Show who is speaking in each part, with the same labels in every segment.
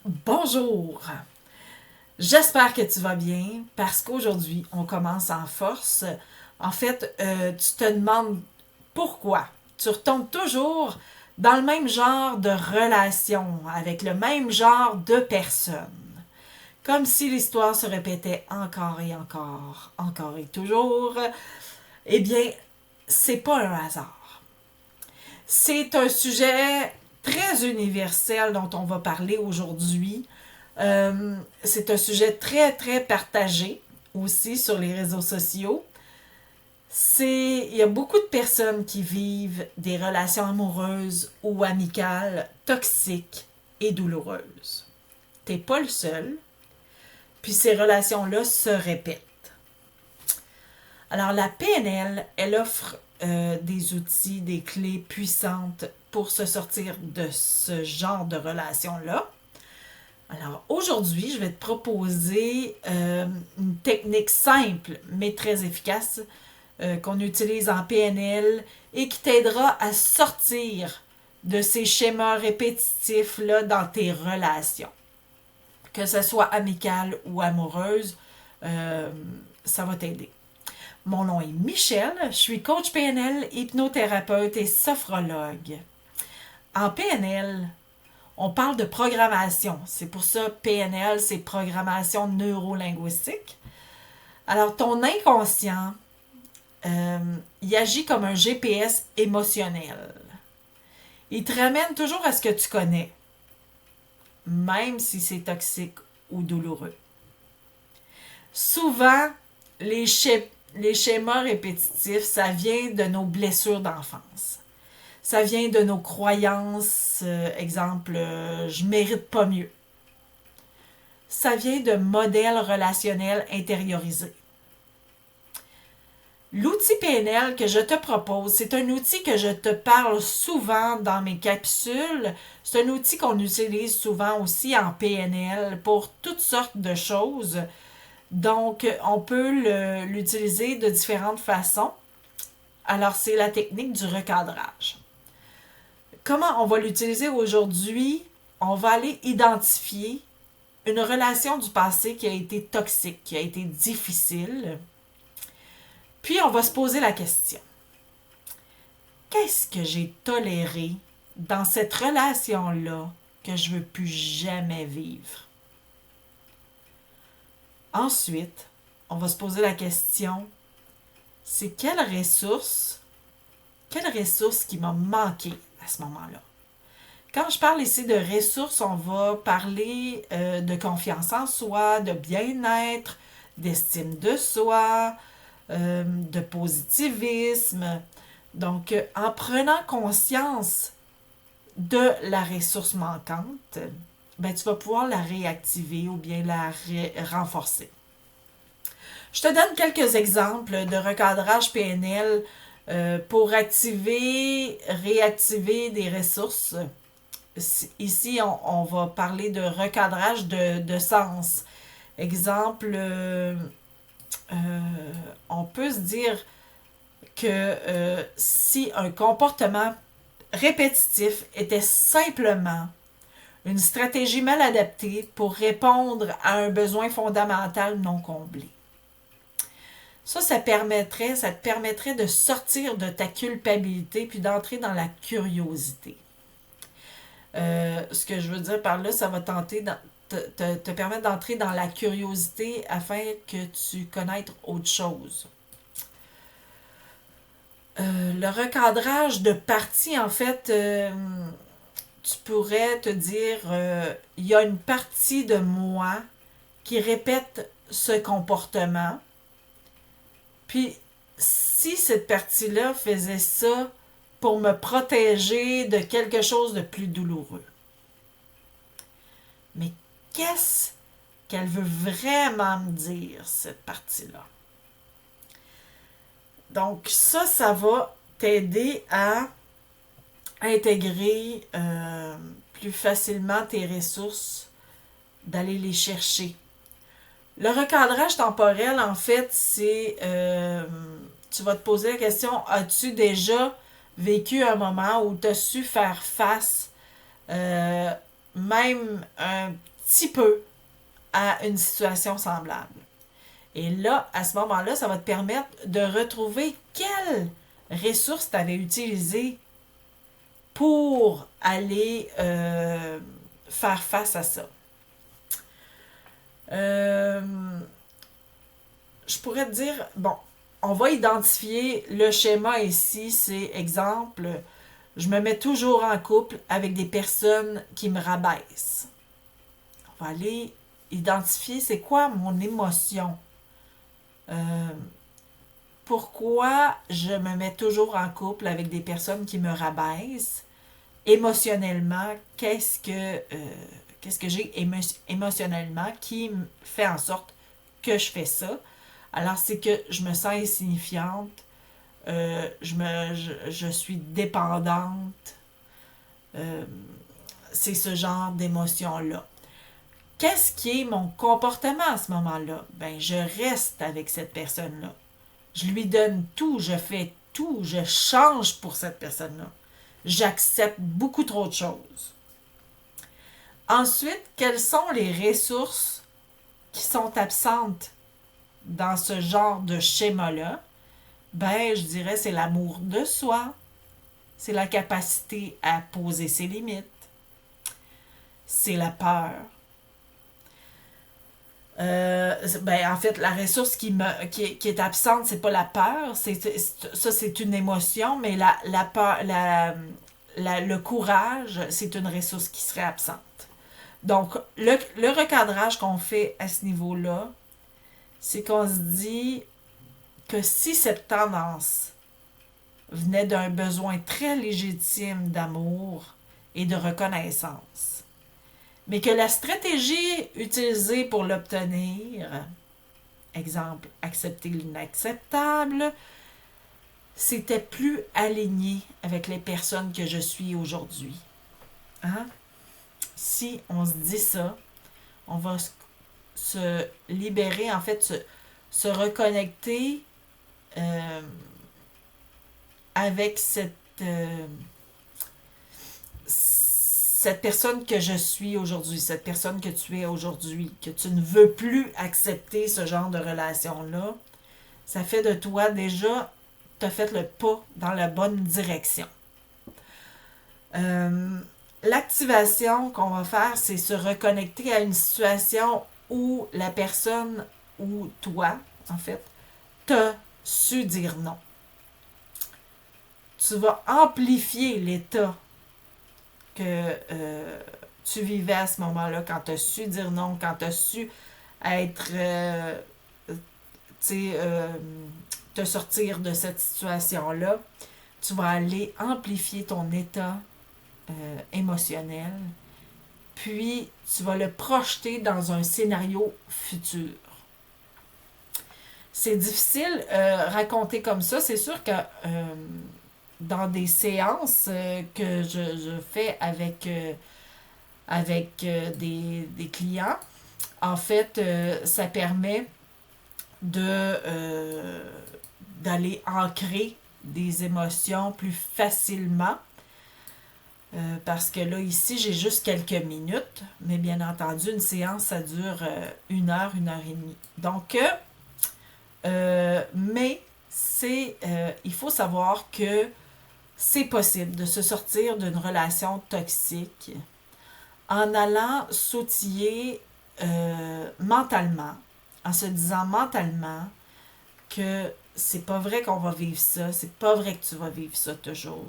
Speaker 1: Bonjour! J'espère que tu vas bien parce qu'aujourd'hui, on commence en force. En fait, tu te demandes pourquoi. Tu retombes toujours dans le même genre de relation, avec le même genre de personnes. Comme si l'histoire se répétait encore et encore, encore et toujours. Eh bien, c'est pas un hasard. C'est un sujet très universel dont on va parler aujourd'hui. C'est un sujet très, très partagé aussi sur les réseaux sociaux. Il y a beaucoup de personnes qui vivent des relations amoureuses ou amicales toxiques et douloureuses. T'es pas le seul, puis ces relations-là se répètent. Alors la PNL, elle offre des outils, des clés puissantes pour se sortir de ce genre de relation-là. Alors aujourd'hui, je vais te proposer une technique simple mais très efficace qu'on utilise en PNL et qui t'aidera à sortir de ces schémas répétitifs-là dans tes relations. Que ce soit amicale ou amoureuse, euh, ça va t'aider. Mon nom est Michel, je suis coach PNL, hypnothérapeute et sophrologue. En PNL, on parle de programmation. C'est pour ça PNL, c'est programmation neurolinguistique. Alors, ton inconscient, il agit comme un GPS émotionnel. Il te ramène toujours à ce que tu connais, même si c'est toxique ou douloureux. Souvent, les schémas répétitifs, ça vient de nos blessures d'enfance. Ça vient de nos croyances, exemple, je mérite pas mieux. Ça vient de modèles relationnels intériorisés. L'outil PNL que je te propose, c'est un outil que je te parle souvent dans mes capsules. C'est un outil qu'on utilise souvent aussi en PNL pour toutes sortes de choses. Donc, on peut l'utiliser de différentes façons. Alors, c'est la technique du recadrage. Comment on va l'utiliser aujourd'hui? On va aller identifier une relation du passé qui a été toxique, qui a été difficile. Puis on va se poser la question. Qu'est-ce que j'ai toléré dans cette relation-là que je ne veux plus jamais vivre? Ensuite, on va se poser la question, c'est quelle ressource qui m'a manqué à ce moment-là? Quand je parle ici de ressources, on va parler de confiance en soi, de bien-être, d'estime de soi, de positivisme. Donc, en prenant conscience de la ressource manquante, ben, tu vas pouvoir la réactiver ou bien la renforcer. Je te donne quelques exemples de recadrage PNL pour réactiver des ressources. Ici, on va parler de recadrage de sens. Exemple, on peut se dire que si un comportement répétitif était simplement une stratégie mal adaptée pour répondre à un besoin fondamental non comblé. Ça te permettrait de sortir de ta culpabilité puis d'entrer dans la curiosité. Ce que je veux dire par là, ça va te permettre d'entrer dans la curiosité afin que tu connaisses autre chose. Le recadrage de partie, en fait, tu pourrais te dire, il y a une partie de moi qui répète ce comportement. Puis, si cette partie-là faisait ça pour me protéger de quelque chose de plus douloureux. Mais qu'est-ce qu'elle veut vraiment me dire, cette partie-là? Donc, ça va t'aider à intégrer plus facilement tes ressources, d'aller les chercher. Le recadrage temporel, en fait, c'est tu vas te poser la question, as-tu déjà vécu un moment où tu as su faire face même un petit peu à une situation semblable. Et là, à ce moment-là, ça va te permettre de retrouver quelles ressources tu avais utilisées pour aller faire face à ça. Je pourrais te dire, bon, on va identifier le schéma ici, c'est exemple, je me mets toujours en couple avec des personnes qui me rabaissent. On va aller identifier c'est quoi mon émotion. Pourquoi je me mets toujours en couple avec des personnes qui me rabaissent? Émotionnellement, qu'est-ce que j'ai émotionnellement qui fait en sorte que je fais ça? Alors, c'est que je me sens insignifiante, je suis dépendante. C'est ce genre d'émotion-là. Qu'est-ce qui est mon comportement à ce moment-là? Ben, je reste avec cette personne-là. Je lui donne tout, je fais tout, je change pour cette personne-là. J'accepte beaucoup trop de choses. Ensuite, quelles sont les ressources qui sont absentes dans ce genre de schéma-là? Ben, je dirais c'est l'amour de soi, c'est la capacité à poser ses limites, c'est la peur. En fait, la ressource qui est absente, c'est pas la peur, ça c'est une émotion, mais la peur, le courage, c'est une ressource qui serait absente. Donc, le recadrage qu'on fait à ce niveau-là, c'est qu'on se dit que si cette tendance venait d'un besoin très légitime d'amour et de reconnaissance, mais que la stratégie utilisée pour l'obtenir, exemple, accepter l'inacceptable, c'était plus aligné avec les personnes que je suis aujourd'hui. Hein? Si on se dit ça, on va se libérer, en fait, se reconnecter avec cette personne que je suis aujourd'hui, cette personne que tu es aujourd'hui, que tu ne veux plus accepter ce genre de relation-là, ça fait de toi déjà, tu as fait le pas dans la bonne direction. L'activation qu'on va faire, c'est se reconnecter à une situation où la personne ou toi, en fait, t'as su dire non. Tu vas amplifier l'état que tu vivais à ce moment-là, quand tu as su dire non, quand tu as su être, te sortir de cette situation-là, tu vas aller amplifier ton état émotionnel, puis tu vas le projeter dans un scénario futur. C'est difficile raconter comme ça. C'est sûr que dans des séances que je fais avec des clients, en fait, ça permet d'aller ancrer des émotions plus facilement. Parce que là, ici, j'ai juste quelques minutes, mais bien entendu, une séance, ça dure 1 heure et demie. Donc, mais il faut savoir que c'est possible de se sortir d'une relation toxique en allant s'outiller mentalement, en se disant mentalement que c'est pas vrai qu'on va vivre ça, c'est pas vrai que tu vas vivre ça toujours.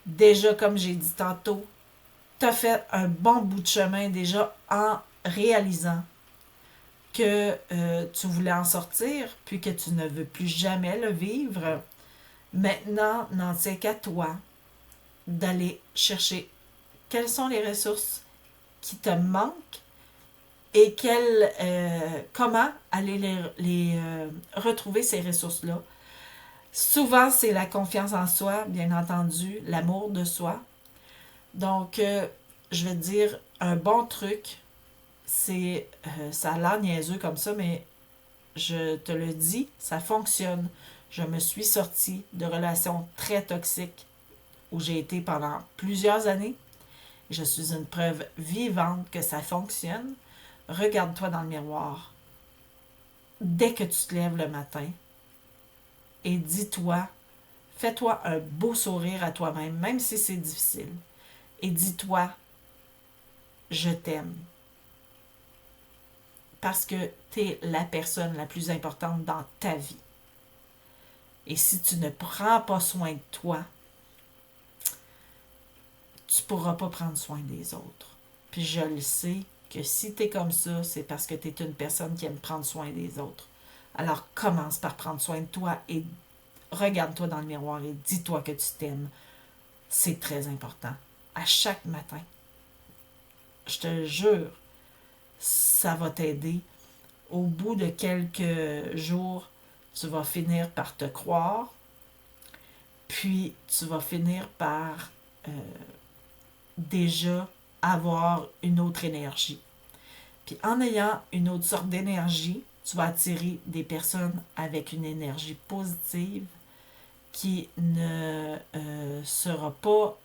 Speaker 1: Déjà, comme j'ai dit tantôt, tu as fait un bon bout de chemin déjà en réalisant que tu voulais en sortir, puis que tu ne veux plus jamais le vivre. Maintenant, n'en tient qu'à toi d'aller chercher quelles sont les ressources qui te manquent et comment aller les retrouver, ces ressources-là. Souvent, c'est la confiance en soi, bien entendu, l'amour de soi. Donc, je vais te dire, un bon truc, c'est, ça a l'air niaiseux comme ça, mais je te le dis, ça fonctionne. Je me suis sortie de relations très toxiques où j'ai été pendant plusieurs années Je suis une preuve vivante que ça fonctionne. Regarde-toi dans le miroir dès que tu te lèves le matin et dis-toi, fais-toi un beau sourire à toi-même, même si c'est difficile. Et dis-toi, je t'aime. Parce que tu es la personne la plus importante dans ta vie. Et si tu ne prends pas soin de toi, tu ne pourras pas prendre soin des autres. Puis je le sais que si tu es comme ça, c'est parce que tu es une personne qui aime prendre soin des autres. Alors commence par prendre soin de toi et regarde-toi dans le miroir et dis-toi que tu t'aimes. C'est très important. À chaque matin. Je te jure, ça va t'aider. Au bout de quelques jours, tu vas finir par te croire, puis tu vas finir par déjà avoir une autre énergie. Puis en ayant une autre sorte d'énergie, tu vas attirer des personnes avec une énergie positive qui ne sera pas,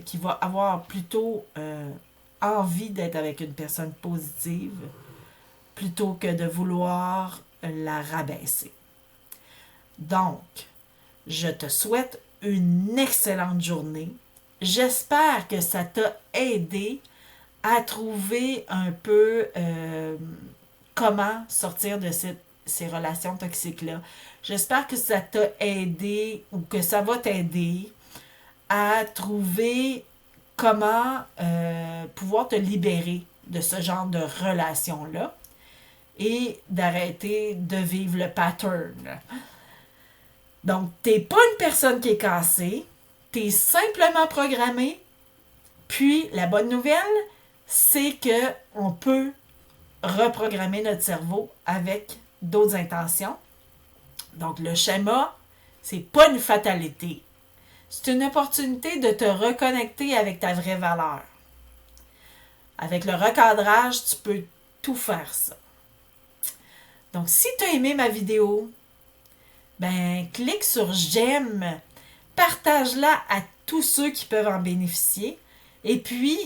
Speaker 1: qui va avoir plutôt envie d'être avec une personne positive plutôt que de vouloir la rabaisser. Donc, je te souhaite une excellente journée. J'espère que ça t'a aidé à trouver un peu comment sortir de ces relations toxiques-là. J'espère que ça t'a aidé ou que ça va t'aider à trouver comment pouvoir te libérer de ce genre de relation-là et d'arrêter de vivre le pattern. Donc, t'es pas une personne qui est cassée, t'es simplement programmé. Puis, la bonne nouvelle, c'est que on peut reprogrammer notre cerveau avec d'autres intentions. Donc, le schéma, c'est pas une fatalité. C'est une opportunité de te reconnecter avec ta vraie valeur. Avec le recadrage, tu peux tout faire ça. Donc, si tu as aimé ma vidéo, ben, clique sur j'aime, partage-la à tous ceux qui peuvent en bénéficier. Et puis,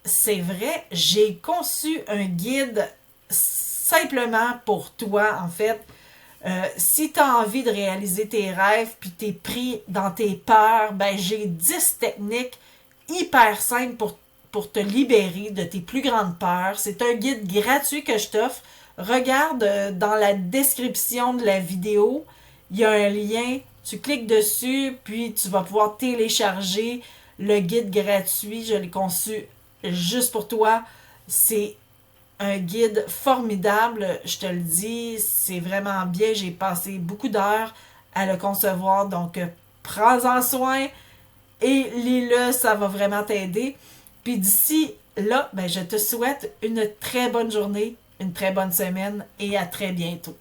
Speaker 1: c'est vrai, j'ai conçu un guide simplement pour toi, en fait. Si tu as envie de réaliser tes rêves puis tu es pris dans tes peurs, ben, j'ai 10 techniques hyper simples pour te libérer de tes plus grandes peurs. C'est un guide gratuit que je t'offre. Regarde dans la description de la vidéo, il y a un lien. Tu cliques dessus, puis tu vas pouvoir télécharger le guide gratuit. Je l'ai conçu juste pour toi. C'est un guide formidable, je te le dis. C'est vraiment bien. J'ai passé beaucoup d'heures à le concevoir. Donc, prends-en soin et lis-le. Ça va vraiment t'aider. Puis d'ici là, ben, je te souhaite une très bonne journée, une très bonne semaine et à très bientôt.